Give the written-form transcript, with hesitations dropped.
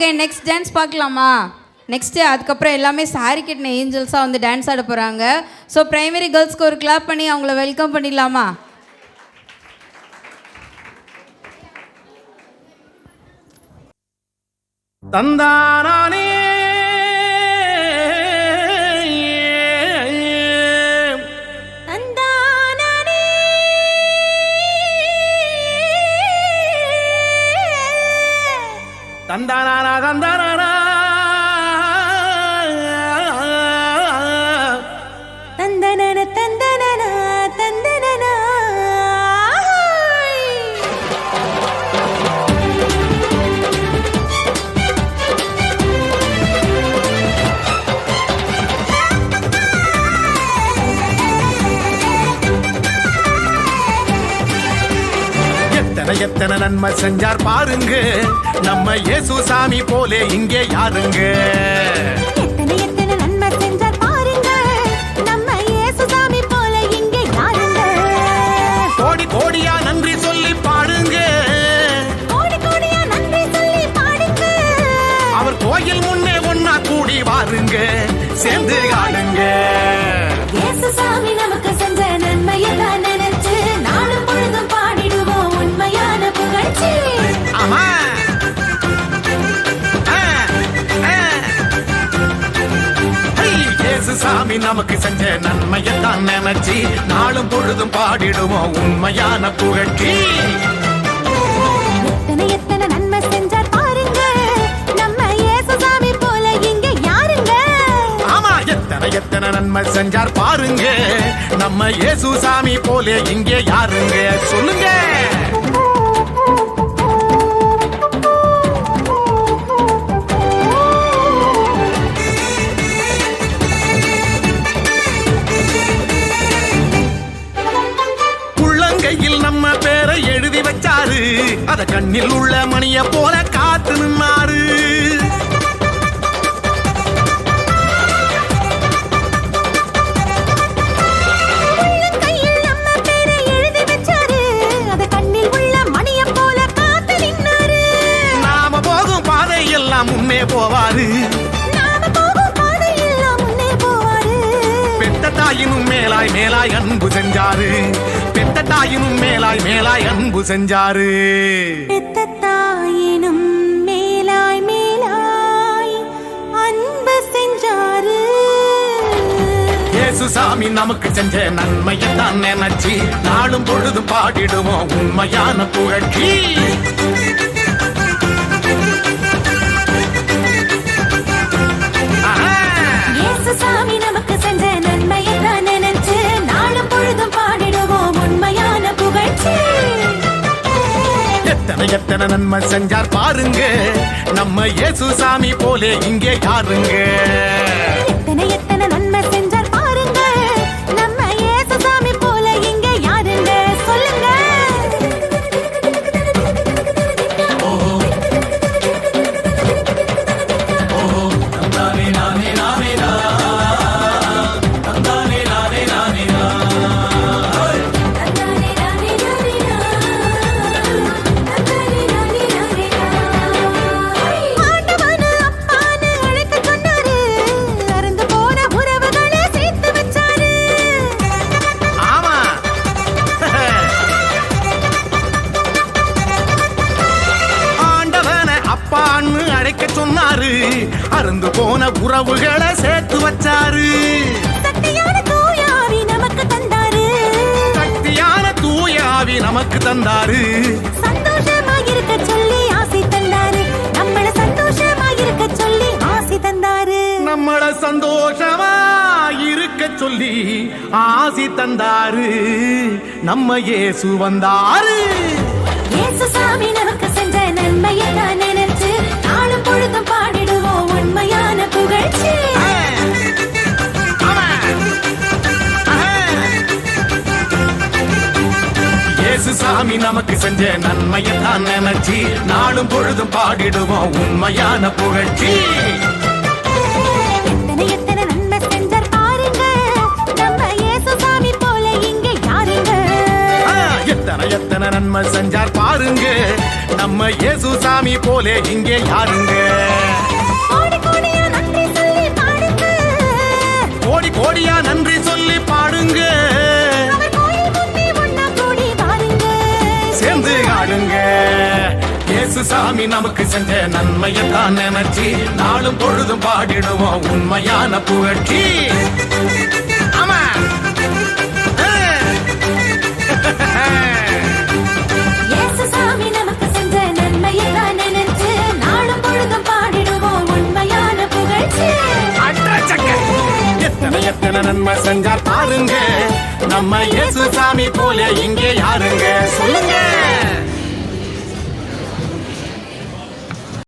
Okay, next dance பார்க்கலாமா? Next அதுக்கப்புறம் எல்லாமே சாரி கட்டின ஏஞ்சல்ஸாக வந்து டான்ஸ் ஆட போகிறாங்க. ஸோ ப்ரைமரி கேர்ள்ஸ்க்கு ஒரு கிளாப் பண்ணி அவங்கள வெல்கம் பண்ணிடலாமா? தந்தானே தந்தானா தந்தானா தந்தனன தந்தனன தந்தனன எத்தனை எத்தனை நன்மை செஞ்சார் பாருங்க, நம்ம இயேசு சாமி போலே இங்கே யாருங்க. எத்தனை எத்தனை நன்மை செஞ்சார் பாருங்க, நம்ம இயேசு சாமி போல இங்கே யாருங்க. கோடி கோடியா நன்றி சொல்லி பாடுங்க, கோடி கோடியா நன்றி சொல்லி பாடுங்க. அவர் கோயில் முன்னே ஒன்னா கூடி வாருங்க, சேர்ந்து ஆடுங்க. இயேசு சாமி நமக்கு செஞ்ச நன்மையை தான் நினைச்சு நாளும் பொழுதும் பாடிடுவோம் உண்மையான புகழ்ச்சி. ஆமா இயேசு சாமி நமக்கு செஞ்ச நன்மையத்தான் நினைச்சு நாளும் பொழுதும் பாடிடுவோம் உண்மையான புகழ்ச்சி. எத்தனை எத்தனை நன்மை செஞ்சார் பாருங்க, நம்ம இயேசு சாமி போல இங்கே யாருங்க. ஆமா எத்தனை எத்தனை நன்மை செஞ்சார் பாருங்க, நம்ம இயேசு சாமி போலே இங்கே யாருங்க. சொல்லுங்க. உள்ளங்கையில் நம்ம பேரை எழுதி வச்சாரு, அத கண்ணில் உள்ள மணிய போல காத்து நின்னாரு. கையில் நம்ம பேரை எழுதி வச்சாரு, அத கண்ணில் உள்ள மணிய போல காத்து நின்னாரு. நாம போகும் பாதை எல்லாம் முன்னே போவாரு, நாம போகும் பாதையெல்லாம் முன்னே போவாரு. பெத்த தாயினும் மேலாய் மேலாய் அன்பு செஞ்சாரு, பெத்த தாயினும் மேலாய் மேலாய் அன்பு செஞ்சாரு. பெத்த தாயினும் மேலாய் மேலாய் அன்பு செஞ்சாரு. இயேசு சாமி நமக்கு செஞ்ச நன்மையத்தான் நினைச்சு நாளும் பொழுதும் பாடிடுவோம் உண்மையான புகழ்ச்சி. இயேசு சாமி நமக்கு செஞ்ச நன்மையை தான் நினைச்சு நாளும் பொழுதும் பாடிடுவோம் உண்மையான புகழ்ச்சி. எத்தனை எத்தனை நன்மை செஞ்சார் பாருங்க, நம்ம இயேசு சாமி போலே இங்கே யாருங்க. எத்தனை எத்தனை நன்மை செஞ்சார் பாருங்க, நம்ம இயேசு சாமி போல இங்கே யாருங்க. சொல்லுங்க. ஆண்டவனு அப்பான்னு அழைக்க சொன்னாரு, அறுந்து போன உறவுகளை சேர்த்து வச்சாரு. ஆமா ஆண்டவனை அப்பான்னு அழைக்க சொன்னாரு, அருந்து போன உறவுகளை சேர்த்து வச்சாரு. சக்தியான தூயாவி நமக்கு தந்தாரு, சக்தியான தூயாவி நமக்கு தந்தாரு. சந்தோஷமாயிருக்க சொல்லி ஆசை தந்தாரு, நம்மள சந்தோஷமாயிருக்க சொல்லி ஆசை தந்தாரு. நம்மள சந்தோஷமா இருக்க சொல்லி ஆசி தந்தாரு. நம்ம இயேசு வந்தாரு. இயேசு சாமி நமக்கு செஞ்ச நன்மையை தான் நினைச்சு நாளும் பொழுதும் பாடிடுவோம் உண்மையான புகழ்ச்சி. இயேசு சாமி நமக்கு செஞ்ச நன்மையத்தான் நினைச்சு நாளும் பொழுதும் பாடிடுவோம் உண்மையான புகழ்ச்சி. எத்தனை எத்தனை நன்மை செஞ்சார் பாருங்க, நம்ம இயேசு சாமி போல இங்கே யாருங்க. எத்தனை எத்தனை நன்மை செஞ்சார் பாருங்க நம்ம இயேசு சாமி போலே இங்கே யாருங்க கோடி கோடியா நன்றி சொல்லி பாடுங்க கோடி கோடியா நன்றி சொல்லி பாடுங்க அவர் கோயில் முன்னே ஒண்ணா கூடி பாருங்க சேர்ந்து ஆடுங்க இயேசு சாமி நமக்கு செஞ்ச நன்மையத்தான் நினைச்சு நாளும் பொழுதும் பாடிடுவோம் உண்மையான புகழ்ச்சி ஆமா இயேசு சாமி நமக்கு செஞ்ச நன்மையை தான் நினைச்சு நாளும் பொழுதும் பாடிடுவோம் உண்மையான புகழ்ச்சி எத்தனை எத்தனை நன்மை செஞ்சார் பாருங்க நம்ம இயேசு சாமி போல இங்கே யாருங்க சொல்லுங்க